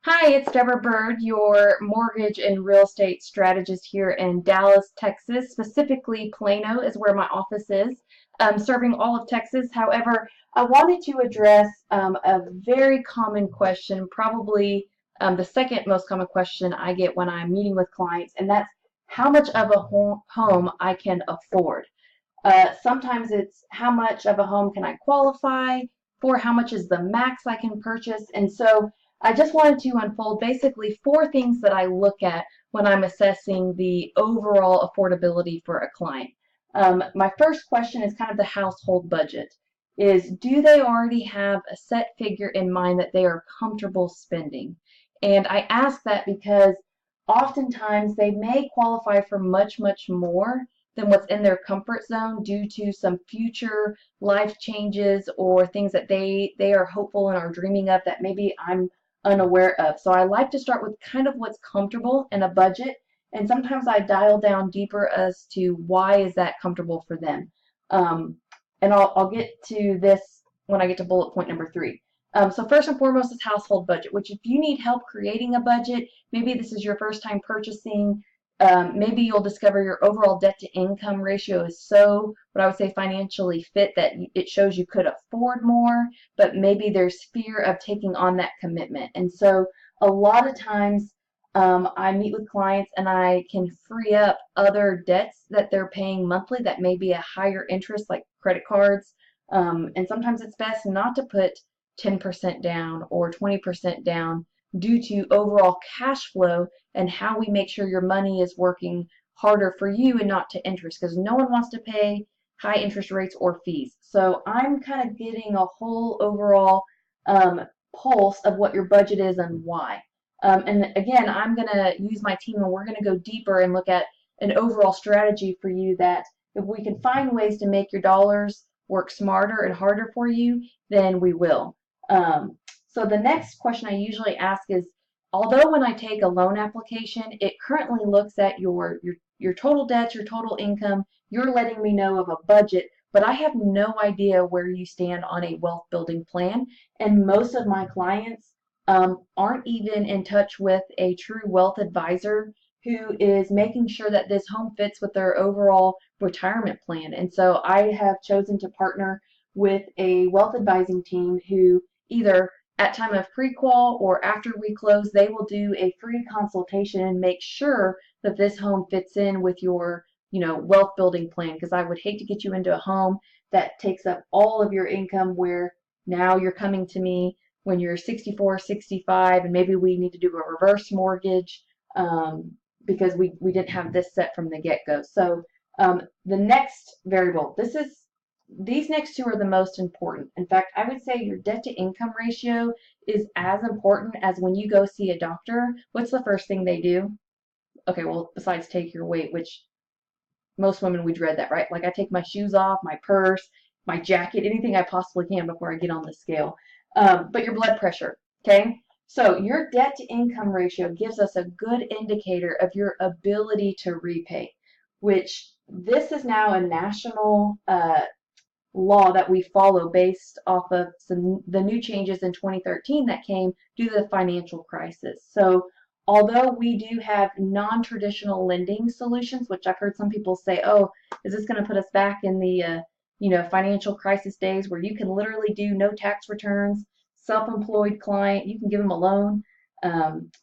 Hi, it's Deborah Bird, your mortgage and real estate strategist here in Dallas, Texas. Specifically, Plano is where my office is, serving all of Texas. However, I wanted to address a very common question, probably the second most common question I get when I'm meeting with clients, and that's how much of a home I can afford. Sometimes it's how much of a home can I qualify for, how much is the max I can purchase. And so I just wanted to unfold basically four things that I look at when I'm assessing the overall affordability for a client. My first question is kind of the household budget. Do they already have a set figure in mind that they are comfortable spending? And I ask that because oftentimes they may qualify for much, much more than what's in their comfort zone due to some future life changes or things that they are hopeful and are dreaming of that maybe I'm unaware of. So I like to start with kind of what's comfortable in a budget, and sometimes I dial down deeper as to why is that comfortable for them. Um, and I'll get to this when I get to bullet point number three. So first and foremost is household budget, which if you need help creating a budget, maybe this is your first time purchasing, maybe you'll discover your overall debt to income ratio is so, what I would say, financially fit that it shows you could afford more, but maybe there's fear of taking on that commitment. And so a lot of times I meet with clients and I can free up other debts that they're paying monthly that may be a higher interest, like credit cards. And sometimes it's best not to put 10% down or 20% down due to overall cash flow and how we make sure your money is working harder for you and not to interest, because no one wants to pay high interest rates or fees. So I'm kind of getting a whole overall um, pulse of what your budget is and why. And again, I'm going to use my team and we're going to go deeper and look at an overall strategy for you that if we can find ways to make your dollars work smarter and harder for you, then we will. Um, so the next question I usually ask is, although when I take a loan application, it currently looks at your total debts, your total income, you're letting me know of a budget, but I have no idea where you stand on a wealth building plan. And most of my clients aren't even in touch with a true wealth advisor who is making sure that this home fits with their overall retirement plan. And so I have chosen to partner with a wealth advising team who either at time of pre-qual or after we close, they will do a free consultation and make sure that this home fits in with your, wealth building plan. Because I would hate to get you into a home that takes up all of your income where now you're coming to me when you're 64, 65, and maybe we need to do a reverse mortgage because we didn't have this set from the get-go. So the next variable, these next two are the most important. In fact, I would say your debt to income ratio is as important as when you go see a doctor. What's the first thing they do? Okay, well, besides take your weight, which most women, we dread that, right? Like I take my shoes off, my purse, my jacket, anything I possibly can before I get on the scale. But your blood pressure, okay? So your debt to income ratio gives us a good indicator of your ability to repay, which this is now a national law that we follow based off of the new changes in 2013 that came due to the financial crisis. So although we do have non-traditional lending solutions, which I've heard some people say, oh, is this going to put us back in the financial crisis days where you can literally do no tax returns, self-employed client, you can give them a loan,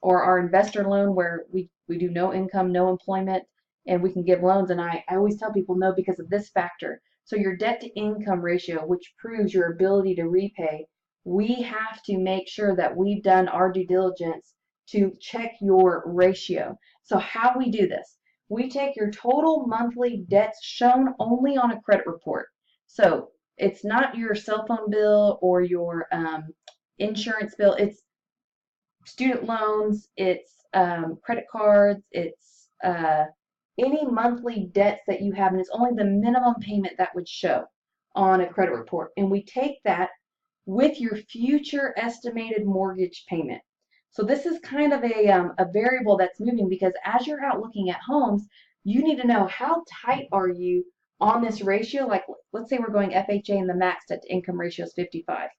or our investor loan where we do no income, no employment, and we can give loans. And I always tell people no because of this factor. So your debt to income ratio, which proves your ability to repay, we have to make sure that we've done our due diligence to check your ratio. So how we do this, we take your total monthly debts shown only on a credit report. So it's not your cell phone bill or your insurance bill. It's student loans, it's credit cards, it's any monthly debts that you have, and it's only the minimum payment that would show on a credit report. And we take that with your future estimated mortgage payment. So this is kind of a variable that's moving because as you're out looking at homes, you need to know how tight are you on this ratio. Like let's say we're going FHA and the max debt to income ratio is 55.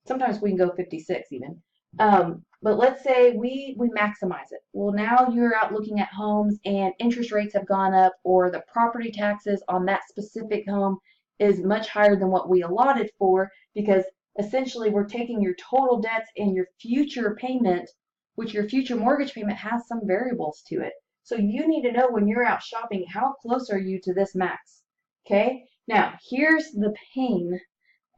Sometimes we can go 56 even. But let's say we maximize it. Well, now you're out looking at homes and interest rates have gone up, or the property taxes on that specific home is much higher than what we allotted for, because essentially we're taking your total debts and your future payment, which your future mortgage payment has some variables to it. So you need to know when you're out shopping, how close are you to this max? Okay? Now, here's the pain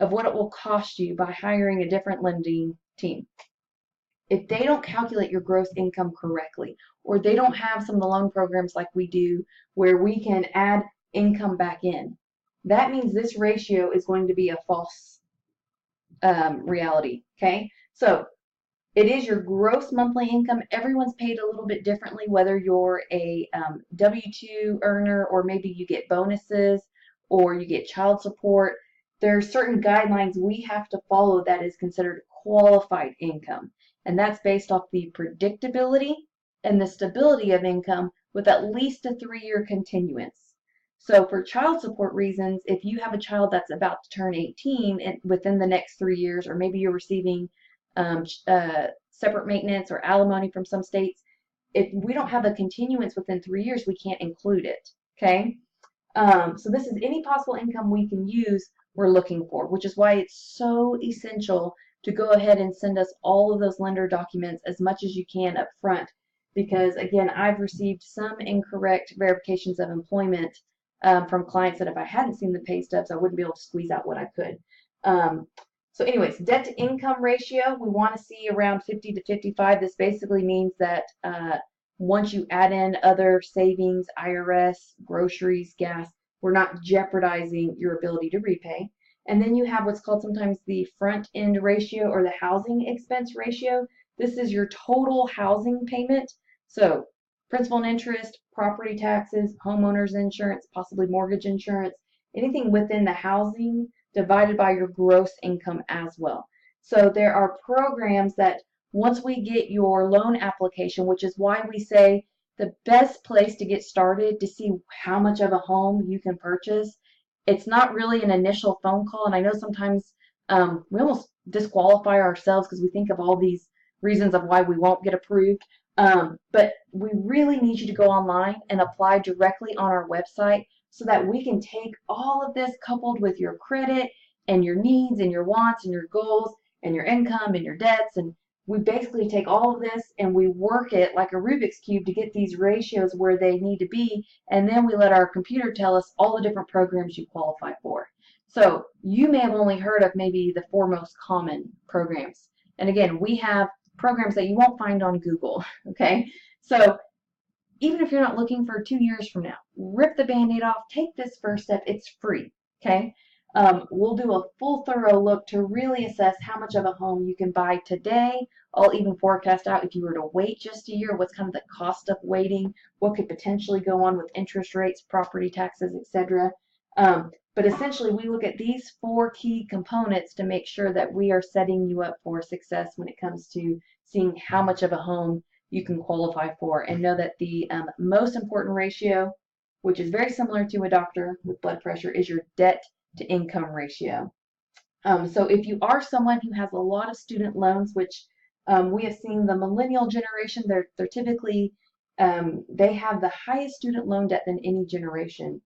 of what it will cost you by hiring a different lending team. If they don't calculate your gross income correctly, or they don't have some of the loan programs like we do where we can add income back in, that means this ratio is going to be a false reality. Okay, so it is your gross monthly income. Everyone's paid a little bit differently, whether you're a W-2 earner, or maybe you get bonuses, or you get child support. There are certain guidelines we have to follow that is considered qualified income. And that's based off the predictability and the stability of income with at least a 3-year continuance. So for child support reasons, if you have a child that's about to turn 18 and within the next 3 years, or maybe you're receiving separate maintenance or alimony from some states, if we don't have a continuance within 3 years, we can't include it. Okay? So this is any possible income we can use we're looking for, which is why it's so essential to go ahead and send us all of those lender documents as much as you can up front. Because again, I've received some incorrect verifications of employment from clients that if I hadn't seen the pay stubs, I wouldn't be able to squeeze out what I could. So anyways, debt to income ratio, we want to see around 50 to 55. This basically means that once you add in other savings, IRS, groceries, gas, we're not jeopardizing your ability to repay. And then you have what's called sometimes the front end ratio, or the housing expense ratio. This is your total housing payment. So principal and interest, property taxes, homeowners insurance, possibly mortgage insurance, anything within the housing divided by your gross income as well. So there are programs that once we get your loan application, which is why we say the best place to get started to see how much of a home you can purchase, it's not really an initial phone call. And I know sometimes we almost disqualify ourselves because we think of all these reasons of why we won't get approved. But we really need you to go online and apply directly on our website, so that we can take all of this coupled with your credit and your needs and your wants and your goals and your income and your debts, and we basically take all of this and we work it like a Rubik's Cube to get these ratios where they need to be, and then we let our computer tell us all the different programs you qualify for. So you may have only heard of maybe the 4 most common programs. And again, we have programs that you won't find on Google, okay? So even if you're not looking for 2 years from now, rip the Band-Aid off, take this first step. It's free, okay? We'll do a full thorough look to really assess how much of a home you can buy today. I'll even forecast out if you were to wait just a year, what's kind of the cost of waiting, what could potentially go on with interest rates, property taxes, etc. But essentially, we look at these 4 key components to make sure that we are setting you up for success when it comes to seeing how much of a home you can qualify for. And know that the most important ratio, which is very similar to a doctor with blood pressure, is your debt to income ratio. So if you are someone who has a lot of student loans, which we have seen the millennial generation, they're typically, they have the highest student loan debt than any generation.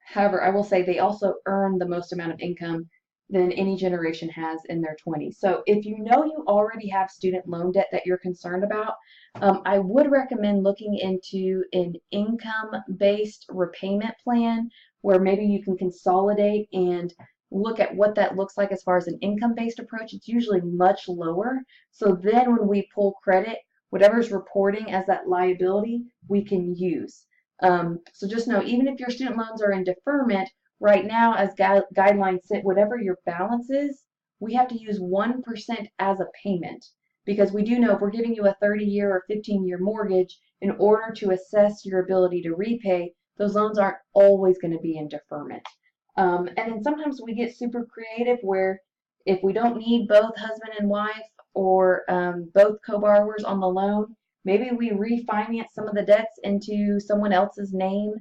However, I will say they also earn the most amount of income than any generation has in their 20s. So if you know you already have student loan debt that you're concerned about, I would recommend looking into an income-based repayment plan, where maybe you can consolidate and look at what that looks like as far as an income-based approach. It's usually much lower. So then when we pull credit, whatever's reporting as that liability, we can use. So just know, even if your student loans are in deferment, right now, as guidelines sit, whatever your balance is, we have to use 1% as a payment, because we do know if we're giving you a 30-year or 15-year mortgage, in order to assess your ability to repay, those loans aren't always going to be in deferment. And then sometimes we get super creative, where if we don't need both husband and wife, or both co-borrowers on the loan, maybe we refinance some of the debts into someone else's name,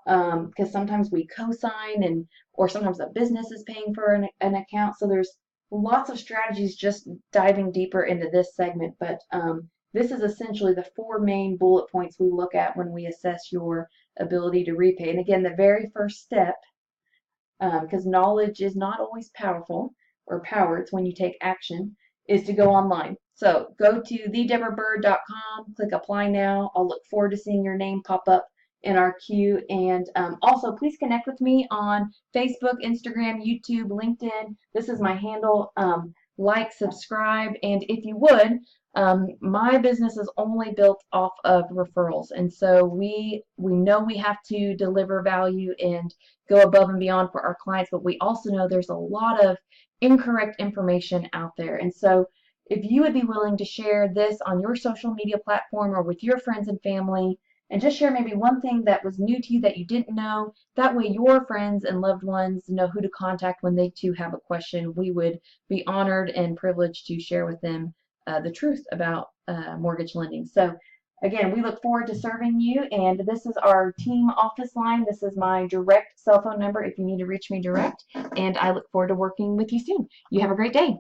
because sometimes we co-sign, or sometimes a business is paying for an account. So there's lots of strategies just diving deeper into this segment, but this is essentially the four main bullet points we look at when we assess your ability to repay. And again, the very first step, because knowledge is not always powerful or power, it's when you take action, is to go online. So go to thedeborahbird.com, click apply now. I'll look forward to seeing your name pop up in our queue. And also, please connect with me on Facebook, Instagram, YouTube, LinkedIn. This is my handle. Like, subscribe, and if you would, my business is only built off of referrals, and so we know we have to deliver value and go above and beyond for our clients, but we also know there's a lot of incorrect information out there. And so if you would be willing to share this on your social media platform or with your friends and family, and just share maybe one thing that was new to you that you didn't know, that way your friends and loved ones know who to contact when they too have a question. We would be honored and privileged to share with them the truth about mortgage lending. So again, we look forward to serving you, and this is our team office line. This is my direct cell phone number if you need to reach me direct, and I look forward to working with you soon. You have a great day.